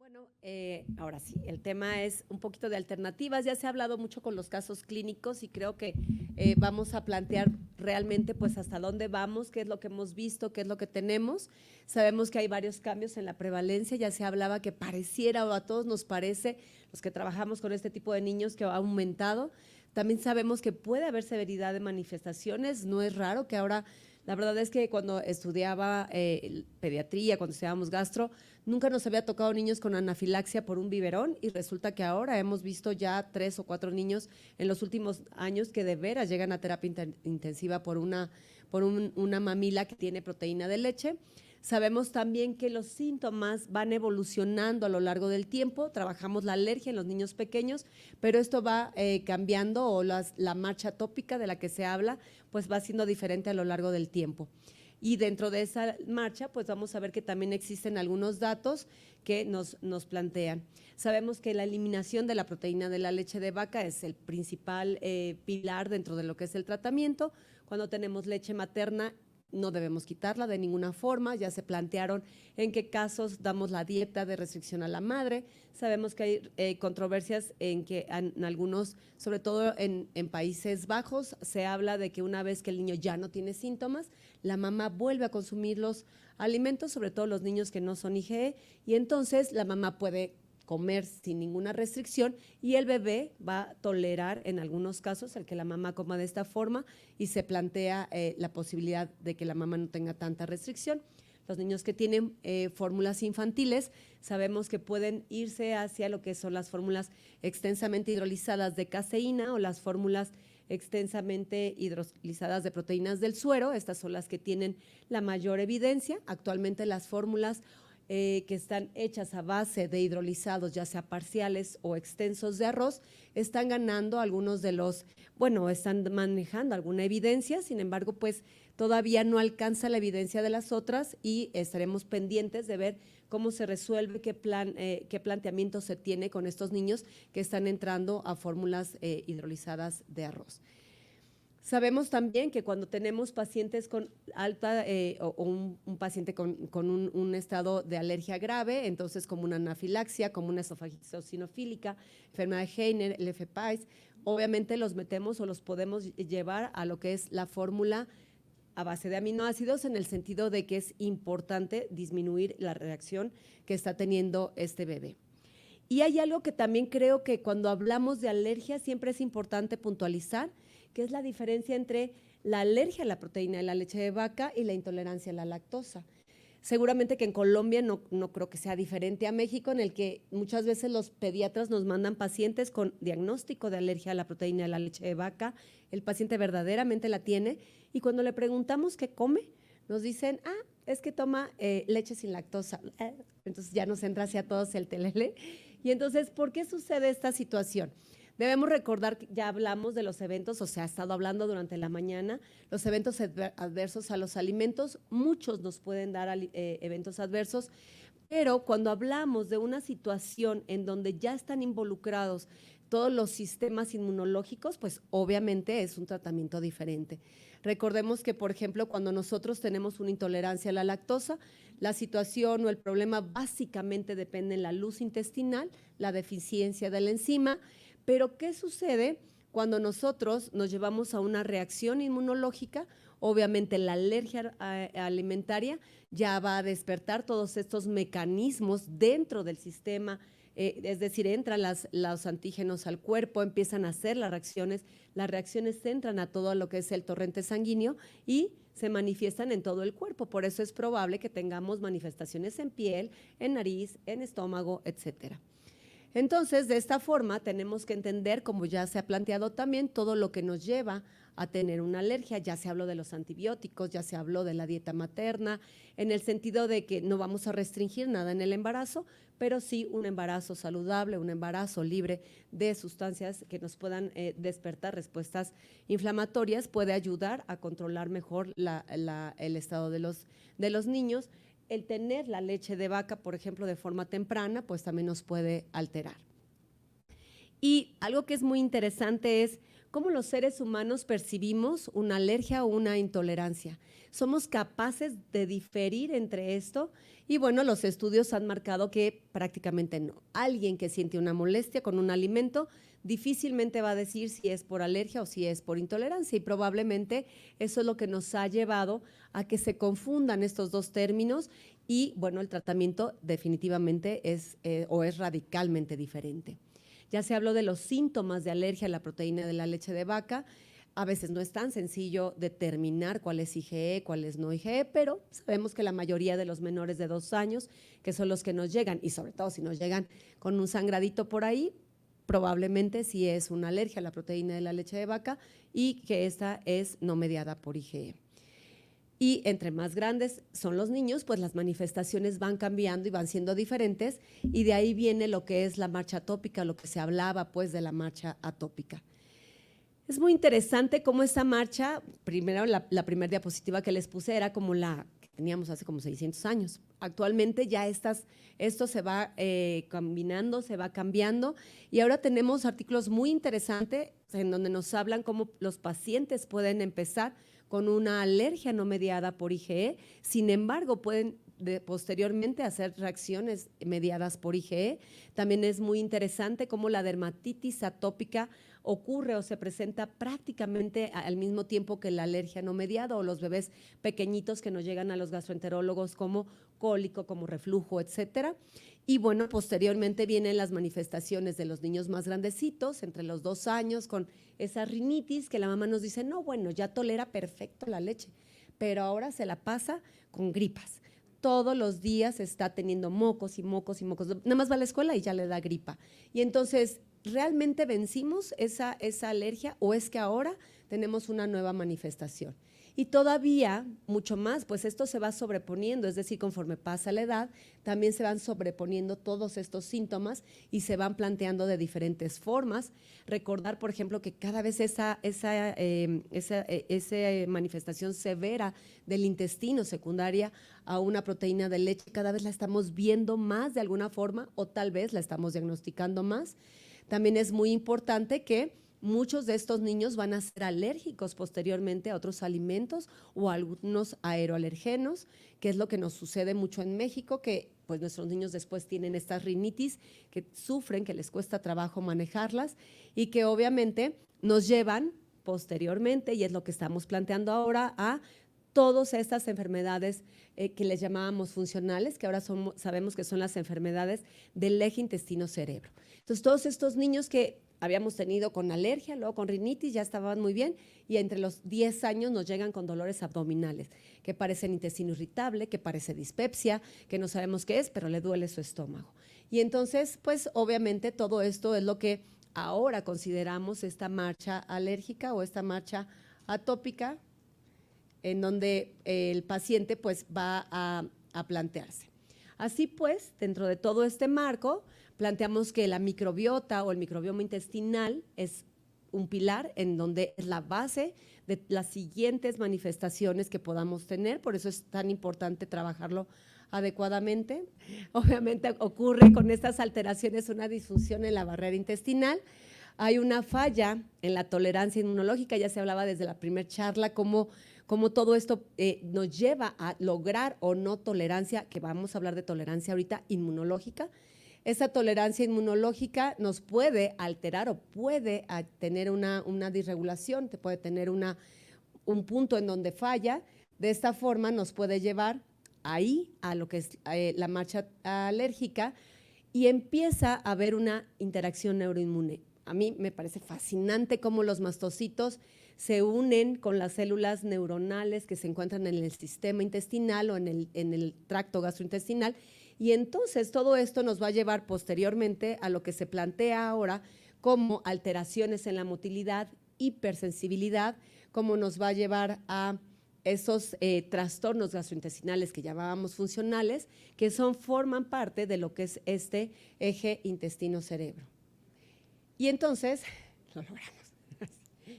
Bueno, ahora sí, el tema es un poquito de alternativas. Ya se ha hablado mucho con los casos clínicos y creo que vamos a plantear realmente pues hasta dónde vamos, qué es lo que hemos visto, qué es lo que tenemos. Sabemos que hay varios cambios en la prevalencia, ya se hablaba que pareciera o a todos nos parece, los que trabajamos con este tipo de niños, que ha aumentado. También sabemos que puede haber severidad de manifestaciones, no es raro que ahora, la verdad es que cuando estudiaba pediatría, cuando estudiábamos gastro, nunca nos había tocado niños con anafilaxia por un biberón y resulta que ahora hemos visto ya 3 o 4 niños en los últimos años que de veras llegan a terapia intensiva por una mamila que tiene proteína de leche. Sabemos también que los síntomas van evolucionando a lo largo del tiempo, trabajamos la alergia en los niños pequeños, pero esto va cambiando o la marcha tópica de la que se habla, pues va siendo diferente a lo largo del tiempo. Y dentro de esa marcha, pues vamos a ver que también existen algunos datos que nos plantean. Sabemos que la eliminación de la proteína de la leche de vaca es el principal pilar dentro de lo que es el tratamiento. Cuando tenemos leche materna, no debemos quitarla de ninguna forma. Ya se plantearon en qué casos damos la dieta de restricción a la madre. Sabemos que hay controversias en que en algunos, sobre todo en Países Bajos, se habla de que una vez que el niño ya no tiene síntomas, la mamá vuelve a consumir los alimentos, sobre todo los niños que no son IgE, y entonces la mamá puede comer sin ninguna restricción y el bebé va a tolerar en algunos casos el que la mamá coma de esta forma y se plantea la posibilidad de que la mamá no tenga tanta restricción. Los niños que tienen fórmulas infantiles sabemos que pueden irse hacia lo que son las fórmulas extensamente hidrolizadas de caseína o las fórmulas extensamente hidrolizadas de proteínas del suero. Estas son las que tienen la mayor evidencia. Actualmente las fórmulas que están hechas a base de hidrolizados, ya sea parciales o extensos de arroz, están ganando algunos de los, bueno, están manejando alguna evidencia, sin embargo, pues todavía no alcanza la evidencia de las otras y estaremos pendientes de ver cómo se resuelve, qué planteamiento se tiene con estos niños que están entrando a fórmulas hidrolizadas de arroz. Sabemos también que cuando tenemos pacientes con alta o un paciente con un estado de alergia grave, entonces como una anafilaxia, como una esofagitis eosinofílica, enfermedad de Heiner, el FPAIS, obviamente los metemos o los podemos llevar a lo que es la fórmula a base de aminoácidos en el sentido de que es importante disminuir la reacción que está teniendo este bebé. Y hay algo que también creo que cuando hablamos de alergia siempre es importante puntualizar, que es la diferencia entre la alergia a la proteína de la leche de vaca y la intolerancia a la lactosa. Seguramente que en Colombia no creo que sea diferente a México, en el que muchas veces los pediatras nos mandan pacientes con diagnóstico de alergia a la proteína de la leche de vaca, el paciente verdaderamente la tiene y cuando le preguntamos qué come, nos dicen, es que toma leche sin lactosa. Entonces ya nos entra hacia todos el telele. Y entonces, ¿por qué sucede esta situación? Debemos recordar que ya hablamos de los eventos, o sea, ha estado hablando durante la mañana, los eventos adversos a los alimentos, muchos nos pueden dar eventos adversos, pero cuando hablamos de una situación en donde ya están involucrados todos los sistemas inmunológicos, pues obviamente es un tratamiento diferente. Recordemos que, por ejemplo, cuando nosotros tenemos una intolerancia a la lactosa, la situación o el problema básicamente depende en la luz intestinal, la deficiencia de la enzima. Pero, ¿qué sucede cuando nosotros nos llevamos a una reacción inmunológica? Obviamente la alergia alimentaria ya va a despertar todos estos mecanismos dentro del sistema, es decir, entran los antígenos al cuerpo, empiezan a hacer las reacciones entran a todo lo que es el torrente sanguíneo y se manifiestan en todo el cuerpo. Por eso es probable que tengamos manifestaciones en piel, en nariz, en estómago, etcétera. Entonces, de esta forma, tenemos que entender, como ya se ha planteado también, todo lo que nos lleva a tener una alergia. Ya se habló de los antibióticos, ya se habló de la dieta materna, en el sentido de que no vamos a restringir nada en el embarazo, pero sí un embarazo saludable, un embarazo libre de sustancias que nos puedan despertar respuestas inflamatorias, puede ayudar a controlar mejor el estado de los niños. El tener la leche de vaca, por ejemplo, de forma temprana, pues también nos puede alterar. Y algo que es muy interesante es cómo los seres humanos percibimos una alergia o una intolerancia. ¿Somos capaces de diferir entre esto? Y bueno, los estudios han marcado que prácticamente no. Alguien que siente una molestia con un alimento difícilmente va a decir si es por alergia o si es por intolerancia, y probablemente eso es lo que nos ha llevado a que se confundan estos dos términos y bueno, el tratamiento definitivamente es radicalmente diferente. Ya se habló de los síntomas de alergia a la proteína de la leche de vaca. A veces no es tan sencillo determinar cuál es IgE, cuál es no IgE, pero sabemos que la mayoría de los menores de 2 años, que son los que nos llegan, y sobre todo si nos llegan con un sangradito por ahí, probablemente sí es una alergia a la proteína de la leche de vaca y que esta es no mediada por IgE. Y entre más grandes son los niños, pues las manifestaciones van cambiando y van siendo diferentes, y de ahí viene lo que es la marcha atópica, lo que se hablaba pues de la marcha atópica. Es muy interesante cómo esa marcha, primero la primera diapositiva que les puse era como la que teníamos hace como 600 años. Actualmente ya esto se va combinando, se va cambiando, y ahora tenemos artículos muy interesantes en donde nos hablan cómo los pacientes pueden empezar con una alergia no mediada por IgE, sin embargo pueden posteriormente hacer reacciones mediadas por IgE. También es muy interesante cómo la dermatitis atópica ocurre o se presenta prácticamente al mismo tiempo que la alergia no mediada, o los bebés pequeñitos que nos llegan a los gastroenterólogos como cólico, como reflujo, etcétera. Y bueno, posteriormente vienen las manifestaciones de los niños más grandecitos, entre los 2 años, con esa rinitis que la mamá nos dice, no, bueno, ya tolera perfecto la leche, pero ahora se la pasa con gripas. Todos los días está teniendo mocos y mocos y mocos. Nada más va a la escuela y ya le da gripa. Y entonces, ¿realmente vencimos esa alergia o es que ahora tenemos una nueva manifestación? Y todavía mucho más, pues esto se va sobreponiendo, es decir, conforme pasa la edad, también se van sobreponiendo todos estos síntomas y se van planteando de diferentes formas. Recordar, por ejemplo, que cada vez esa manifestación severa del intestino secundaria a una proteína de leche, cada vez la estamos viendo más de alguna forma, o tal vez la estamos diagnosticando más. También es muy importante que muchos de estos niños van a ser alérgicos posteriormente a otros alimentos o a algunos aeroalergenos, que es lo que nos sucede mucho en México, que pues nuestros niños después tienen estas rinitis que sufren, que les cuesta trabajo manejarlas y que obviamente nos llevan posteriormente, y es lo que estamos planteando ahora, a todas estas enfermedades que les llamábamos funcionales, que ahora sabemos que son las enfermedades del eje intestino-cerebro. Entonces, todos estos niños que habíamos tenido con alergia, luego con rinitis, ya estaban muy bien, y entre los 10 años nos llegan con dolores abdominales, que parecen intestino irritable, que parece dispepsia, que no sabemos qué es, pero le duele su estómago. Y entonces, pues obviamente todo esto es lo que ahora consideramos esta marcha alérgica o esta marcha atópica, en donde el paciente pues va a plantearse. Así pues, dentro de todo este marco, planteamos que la microbiota o el microbioma intestinal es un pilar en donde es la base de las siguientes manifestaciones que podamos tener, por eso es tan importante trabajarlo adecuadamente. Obviamente ocurre con estas alteraciones una disfunción en la barrera intestinal, hay una falla en la tolerancia inmunológica, ya se hablaba desde la primera charla, cómo todo esto nos lleva a lograr o no tolerancia, que vamos a hablar de tolerancia ahorita, inmunológica. Esa tolerancia inmunológica nos puede alterar o puede tener una disregulación, te puede tener un punto en donde falla. De esta forma nos puede llevar ahí a lo que es la marcha alérgica, y empieza a haber una interacción neuroinmune. A mí me parece fascinante cómo los mastocitos se unen con las células neuronales que se encuentran en el sistema intestinal o en el tracto gastrointestinal, y entonces todo esto nos va a llevar posteriormente a lo que se plantea ahora como alteraciones en la motilidad, hipersensibilidad, cómo nos va a llevar a esos trastornos gastrointestinales que llamábamos funcionales, que forman parte de lo que es este eje intestino-cerebro. Y entonces, lo logramos.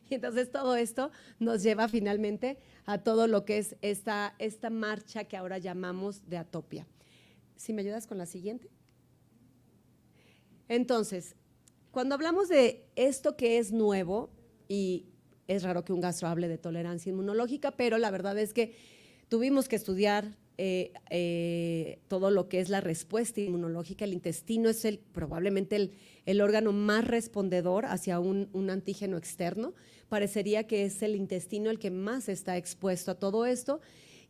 Y entonces todo esto nos lleva finalmente a todo lo que es esta marcha que ahora llamamos de atopia. ¿Sí me ayudas con la siguiente? Entonces, cuando hablamos de esto que es nuevo, y es raro que un gastro hable de tolerancia inmunológica, pero la verdad es que tuvimos que estudiar todo lo que es la respuesta inmunológica. El intestino es probablemente el órgano más respondedor hacia un antígeno externo. Parecería que es el intestino el que más está expuesto a todo esto,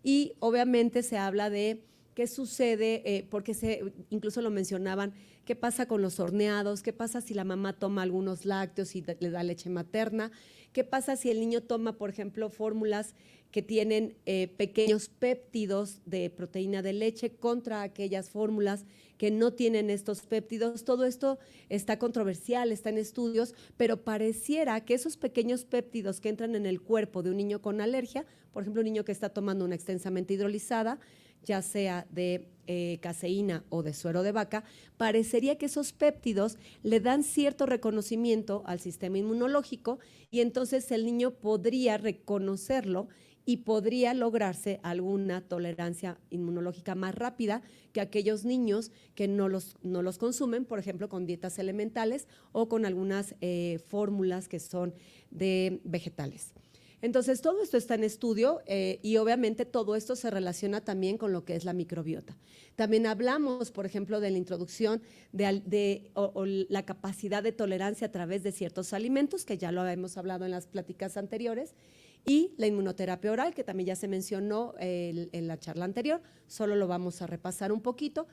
y obviamente se habla de qué sucede, porque incluso lo mencionaban, qué pasa con los horneados, qué pasa si la mamá toma algunos lácteos y le da leche materna, qué pasa si el niño toma, por ejemplo, fórmulas que tienen pequeños péptidos de proteína de leche contra aquellas fórmulas que no tienen estos péptidos. Todo esto está controversial, está en estudios, pero pareciera que esos pequeños péptidos que entran en el cuerpo de un niño con alergia, por ejemplo, un niño que está tomando una extensamente hidrolizada, ya sea de caseína o de suero de vaca, parecería que esos péptidos le dan cierto reconocimiento al sistema inmunológico, y entonces el niño podría reconocerlo y podría lograrse alguna tolerancia inmunológica más rápida que aquellos niños que no los consumen, por ejemplo, con dietas elementales o con algunas fórmulas que son de vegetales. Entonces, todo esto está en estudio y obviamente todo esto se relaciona también con lo que es la microbiota. También hablamos, por ejemplo, de la introducción o la capacidad de tolerancia a través de ciertos alimentos, que ya lo hemos hablado en las pláticas anteriores, y la inmunoterapia oral, que también ya se mencionó en la charla anterior, solo lo vamos a repasar un poquito.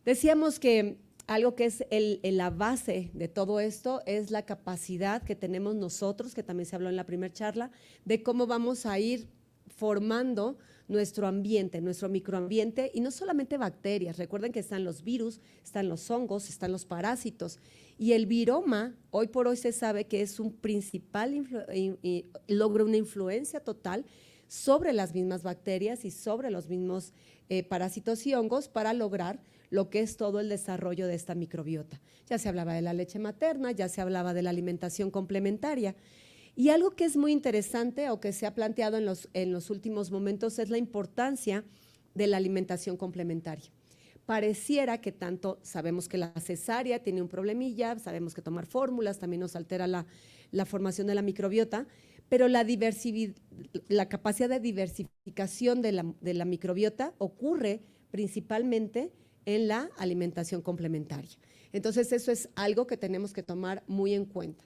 Decíamos que algo que es la base de todo esto es la capacidad que tenemos nosotros, que también se habló en la primera charla, de cómo vamos a ir formando nuestro ambiente, nuestro microambiente, y no solamente bacterias. Recuerden que están los virus, están los hongos, están los parásitos, y el viroma, hoy por hoy se sabe que es un principal, logra una influencia total sobre las mismas bacterias y sobre los mismos parásitos y hongos para lograr lo que es todo el desarrollo de esta microbiota. Ya se hablaba de la leche materna, ya se hablaba de la alimentación complementaria. Y algo que es muy interesante o que se ha planteado en los últimos momentos es la importancia de la alimentación complementaria. Pareciera que tanto sabemos que la cesárea tiene un problemilla, sabemos que tomar fórmulas también nos altera la formación de la microbiota, pero la capacidad de diversificación de la microbiota ocurre principalmente en la alimentación complementaria. Entonces, eso es algo que tenemos que tomar muy en cuenta.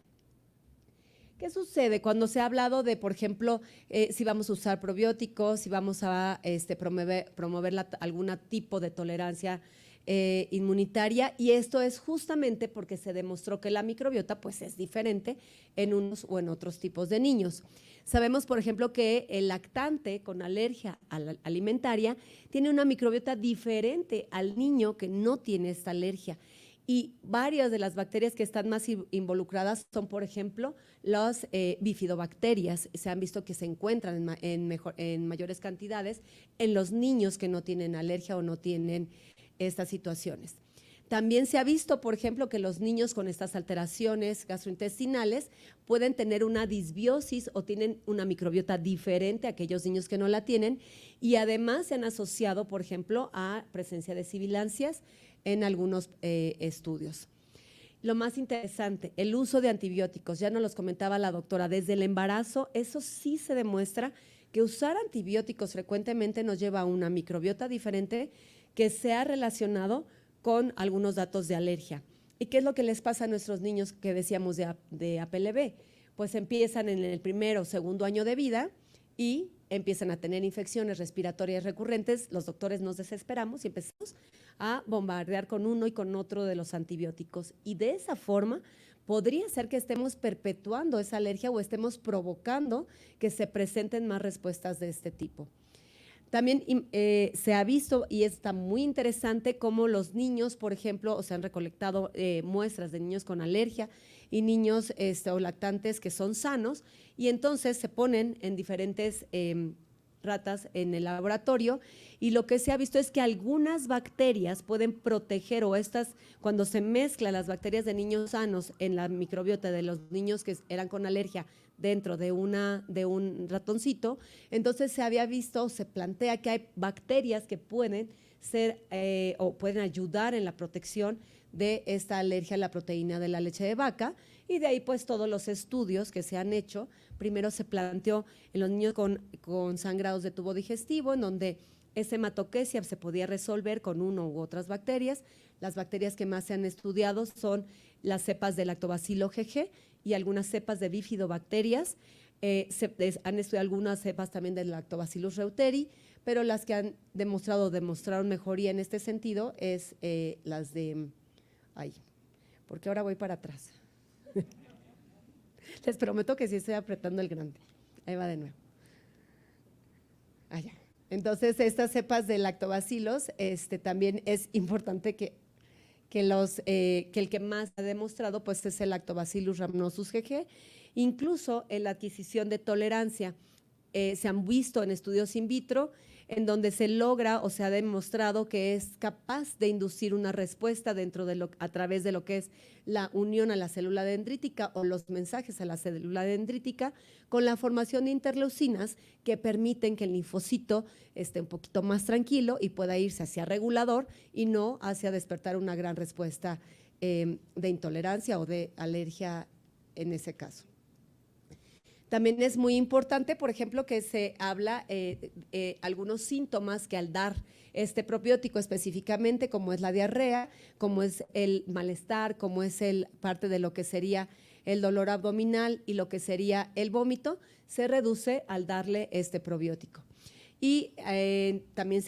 ¿Qué sucede cuando se ha hablado de, por ejemplo, si vamos a usar probióticos, si vamos a promover algún tipo de tolerancia inmunitaria? Y esto es justamente porque se demostró que la microbiota pues, es diferente en unos o en otros tipos de niños. Sabemos, por ejemplo, que el lactante con alergia alimentaria tiene una microbiota diferente al niño que no tiene esta alergia. Y varias de las bacterias que están más involucradas son, por ejemplo, las bifidobacterias. Se han visto que se encuentran en mayores cantidades en los niños que no tienen alergia o no tienen estas situaciones. También se ha visto, por ejemplo, que los niños con estas alteraciones gastrointestinales pueden tener una disbiosis o tienen una microbiota diferente a aquellos niños que no la tienen, y además se han asociado, por ejemplo, a presencia de sibilancias en algunos estudios. Lo más interesante, el uso de antibióticos, ya nos los comentaba la doctora, desde el embarazo, eso sí se demuestra que usar antibióticos frecuentemente nos lleva a una microbiota diferente que se ha relacionado con algunos datos de alergia. ¿Y qué es lo que les pasa a nuestros niños que decíamos de APLB? Pues empiezan en el primero o segundo año de vida y empiezan a tener infecciones respiratorias recurrentes. Los doctores nos desesperamos y empezamos a bombardear con uno y con otro de los antibióticos. Y de esa forma podría ser que estemos perpetuando esa alergia o estemos provocando que se presenten más respuestas de este tipo. También se ha visto, y está muy interesante, cómo los niños, por ejemplo, se han recolectado muestras de niños con alergia y niños o lactantes que son sanos, y entonces se ponen en diferentes ratas en el laboratorio, y lo que se ha visto es que algunas bacterias pueden proteger, o cuando se mezclan las bacterias de niños sanos en la microbiota de los niños que eran con alergia dentro de un ratoncito, entonces se había visto, se plantea que hay bacterias que pueden ser o pueden ayudar en la protección de esta alergia a la proteína de la leche de vaca, y de ahí pues todos los estudios que se han hecho. Primero se planteó en los niños con sangrados de tubo digestivo, en donde esa hematoquesia se podía resolver con uno u otras bacterias. Las bacterias que más se han estudiado son las cepas de Lactobacillus GG y algunas cepas de bifidobacterias. Han estudiado algunas cepas también del Lactobacillus reuteri, pero las que han demostraron mejoría en este sentido es las de… Ay, porque ahora voy para atrás. Les prometo que sí estoy apretando el grande. Ahí va de nuevo. Allá. Entonces, estas cepas de lactobacilos, también es importante que el que más ha demostrado pues es el Lactobacillus rhamnosus GG. Incluso en la adquisición de tolerancia se han visto en estudios in vitro en donde se logra o se ha demostrado que es capaz de inducir una respuesta a través de lo que es la unión a la célula dendrítica o los mensajes a la célula dendrítica con la formación de interleucinas que permiten que el linfocito esté un poquito más tranquilo y pueda irse hacia regulador y no hacia despertar una gran respuesta de intolerancia o de alergia en ese caso. También es muy importante, por ejemplo, que se habla algunos síntomas que al dar este probiótico específicamente, como es la diarrea, como es el malestar, como es parte de lo que sería el dolor abdominal y lo que sería el vómito, se reduce al darle este probiótico. Y también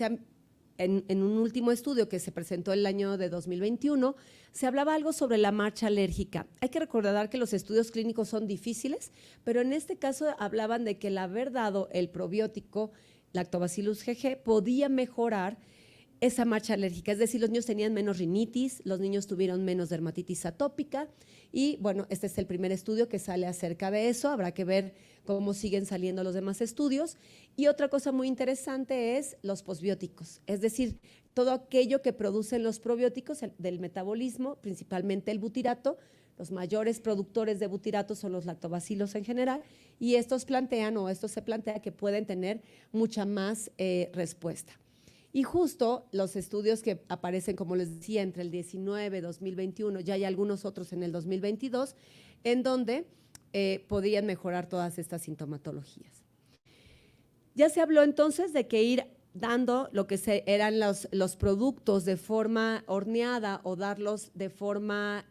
en un último estudio que se presentó el año de 2021, se hablaba algo sobre la marcha alérgica. Hay que recordar que los estudios clínicos son difíciles, pero en este caso hablaban de que el haber dado el probiótico Lactobacillus GG podía mejorar esa marcha alérgica, es decir, los niños tenían menos rinitis, los niños tuvieron menos dermatitis atópica y bueno, este es el primer estudio que sale acerca de eso, habrá que ver cómo siguen saliendo los demás estudios. Y otra cosa muy interesante es los posbióticos, es decir, todo aquello que producen los probióticos del metabolismo, principalmente el butirato. Los mayores productores de butirato son los lactobacilos en general y esto se plantea que pueden tener mucha más respuesta. Y justo los estudios que aparecen, como les decía, entre el 19, 2021, ya hay algunos otros en el 2022, en donde podrían mejorar todas estas sintomatologías. Ya se habló entonces de que ir dando lo que eran los productos de forma horneada o darlos de forma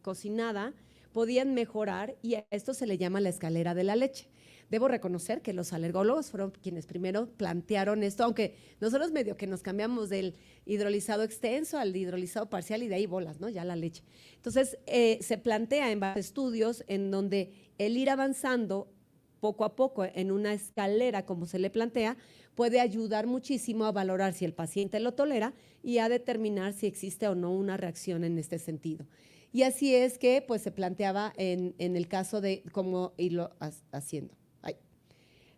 cocinada, podían mejorar y a esto se le llama la escalera de la leche. Debo reconocer que los alergólogos fueron quienes primero plantearon esto, aunque nosotros medio que nos cambiamos del hidrolizado extenso al hidrolizado parcial y de ahí bolas, ¿no? Ya la leche. Entonces, se plantea en varios estudios en donde el ir avanzando poco a poco en una escalera, como se le plantea, puede ayudar muchísimo a valorar si el paciente lo tolera y a determinar si existe o no una reacción en este sentido. Y así es que pues, se planteaba en el caso de cómo irlo haciendo.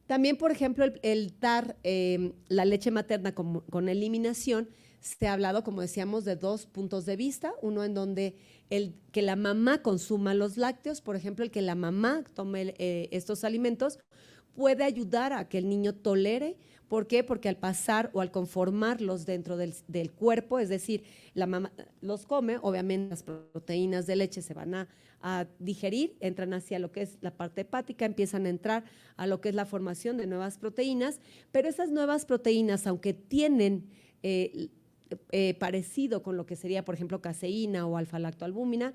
También, por ejemplo, el dar la leche materna con eliminación, se ha hablado, como decíamos, de dos puntos de vista. Uno en donde que la mamá consuma los lácteos, por ejemplo, el que la mamá tome estos alimentos, puede ayudar a que el niño tolere. ¿Por qué? Porque al pasar o al conformarlos dentro del cuerpo, es decir, la mamá los come, obviamente las proteínas de leche se van a digerir, entran hacia lo que es la parte hepática, empiezan a entrar a lo que es la formación de nuevas proteínas, pero esas nuevas proteínas, aunque tienen parecido con lo que sería, por ejemplo, caseína o alfa-lactoalbúmina,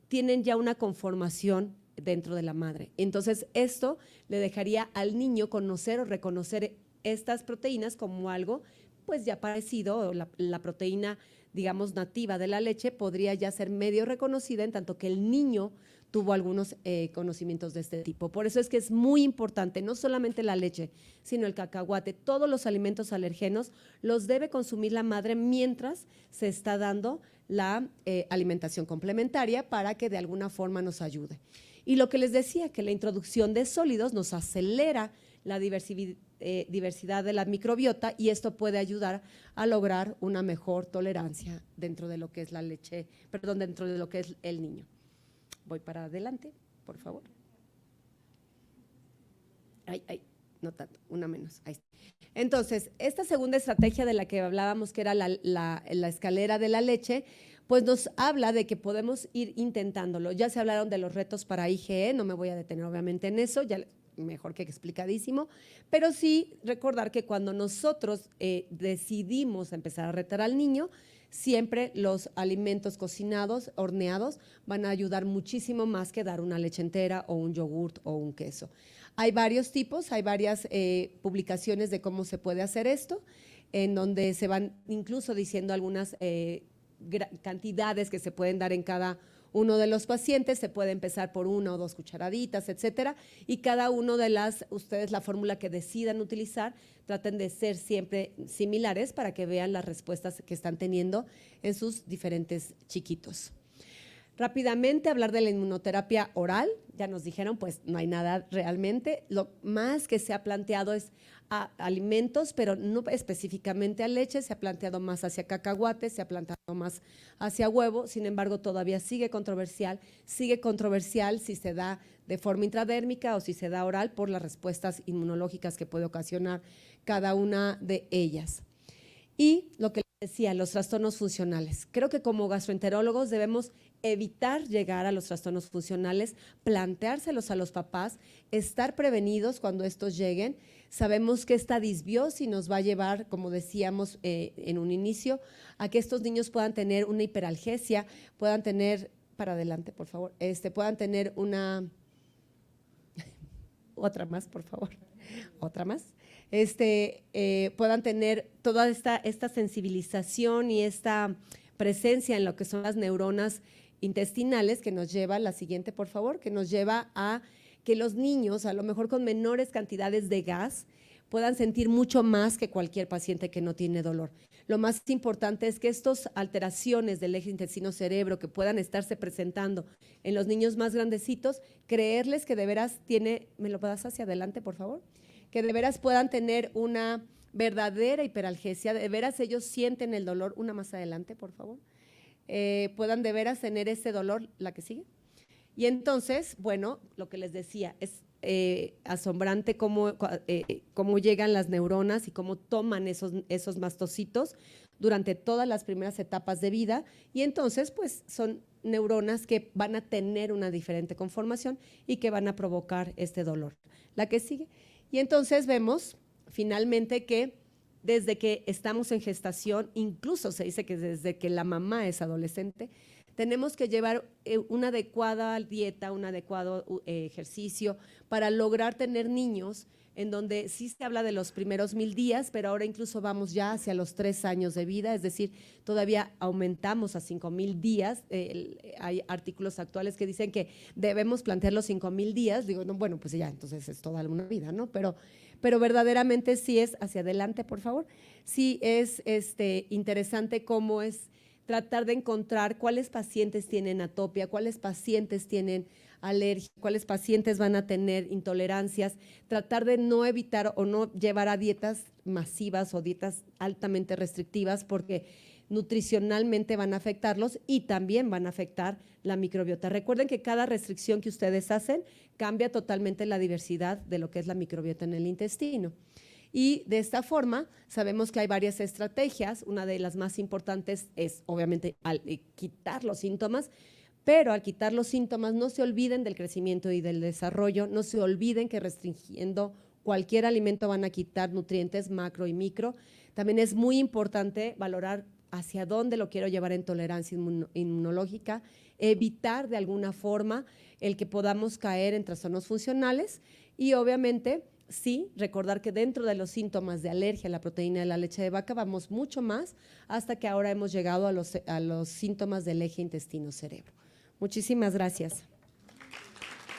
tienen ya una conformación dentro de la madre. Entonces, esto le dejaría al niño conocer o reconocer estas proteínas como algo pues ya parecido, la proteína digamos nativa de la leche podría ya ser medio reconocida en tanto que el niño tuvo algunos conocimientos de este tipo. Por eso es que es muy importante, no solamente la leche, sino el cacahuate, todos los alimentos alergenos los debe consumir la madre mientras se está dando la alimentación complementaria para que de alguna forma nos ayude. Y lo que les decía, que la introducción de sólidos nos acelera la diversidad de la microbiota y esto puede ayudar a lograr una mejor tolerancia dentro de lo que es la leche, perdón, dentro de lo que es el niño. Voy para adelante, por favor. No tanto, una menos. Ahí está. Entonces, esta segunda estrategia de la que hablábamos, que era la escalera de la leche, pues nos habla de que podemos ir intentándolo. Ya se hablaron de los retos para IgE, no me voy a detener obviamente en eso, ya mejor que explicadísimo, pero sí recordar que cuando nosotros decidimos empezar a retar al niño, siempre los alimentos cocinados, horneados, van a ayudar muchísimo más que dar una leche entera o un yogurt o un queso. Hay varios tipos, hay varias publicaciones de cómo se puede hacer esto, en donde se van incluso diciendo algunas cantidades que se pueden dar en cada uno de los pacientes, se puede empezar por 1 o 2 cucharaditas, etcétera, y cada uno de ustedes la fórmula que decidan utilizar, traten de ser siempre similares para que vean las respuestas que están teniendo en sus diferentes chiquitos. Rápidamente hablar de la inmunoterapia oral, ya nos dijeron, pues no hay nada realmente, lo más que se ha planteado es a alimentos, pero no específicamente a leche, se ha planteado más hacia cacahuate, se ha planteado más hacia huevo, sin embargo todavía sigue controversial si se da de forma intradérmica o si se da oral por las respuestas inmunológicas que puede ocasionar cada una de ellas. Y lo que les decía, los trastornos funcionales. Creo que como gastroenterólogos debemos evitar llegar a los trastornos funcionales, planteárselos a los papás, estar prevenidos cuando estos lleguen. Sabemos que esta disbiosis nos va a llevar, como decíamos en un inicio, a que estos niños puedan tener una hiperalgesia, puedan tener, para adelante por favor, puedan tener una, otra más por favor, otra más. Puedan tener toda esta sensibilización y esta presencia en lo que son las neuronas intestinales, que nos lleva, la siguiente por favor, que nos lleva a que los niños, a lo mejor con menores cantidades de gas, puedan sentir mucho más que cualquier paciente que no tiene dolor. Lo más importante es que estas alteraciones del eje intestino-cerebro que puedan estarse presentando en los niños más grandecitos, creerles que de veras ¿me lo das hacia adelante por favor? Que de veras puedan tener una verdadera hiperalgesia, de veras ellos sienten el dolor, una más adelante, por favor, puedan de veras tener ese dolor, la que sigue. Y entonces, bueno, lo que les decía, es asombrante cómo llegan las neuronas y cómo toman esos mastocitos durante todas las primeras etapas de vida, y entonces, pues, son neuronas que van a tener una diferente conformación y que van a provocar este dolor. La que sigue. Y entonces vemos finalmente que desde que estamos en gestación, incluso se dice que desde que la mamá es adolescente, tenemos que llevar una adecuada dieta, un adecuado ejercicio para lograr tener niños en donde sí se habla de los primeros 1000 días, pero ahora incluso vamos ya hacia los 3 años de vida, es decir, todavía aumentamos a 5000 días. Hay artículos actuales que dicen que debemos plantear los 5000 días. Digo, no, bueno, pues ya, entonces es toda una vida, ¿no? Pero verdaderamente sí es, hacia adelante, por favor, sí es interesante cómo es tratar de encontrar cuáles pacientes tienen atopia, cuáles pacientes tienen alergia, cuáles pacientes van a tener intolerancias, tratar de no evitar o no llevar a dietas masivas o dietas altamente restrictivas, porque nutricionalmente van a afectarlos y también van a afectar la microbiota. Recuerden que cada restricción que ustedes hacen cambia totalmente la diversidad de lo que es la microbiota en el intestino. Y de esta forma sabemos que hay varias estrategias. Una de las más importantes es obviamente quitar los síntomas, pero al quitar los síntomas no se olviden del crecimiento y del desarrollo, no se olviden que restringiendo cualquier alimento van a quitar nutrientes macro y micro. También es muy importante valorar hacia dónde lo quiero llevar en tolerancia inmunológica, evitar de alguna forma el que podamos caer en trastornos funcionales y obviamente sí, recordar que dentro de los síntomas de alergia a la proteína de la leche de vaca vamos mucho más hasta que ahora hemos llegado a los síntomas del eje intestino-cerebro. Muchísimas gracias.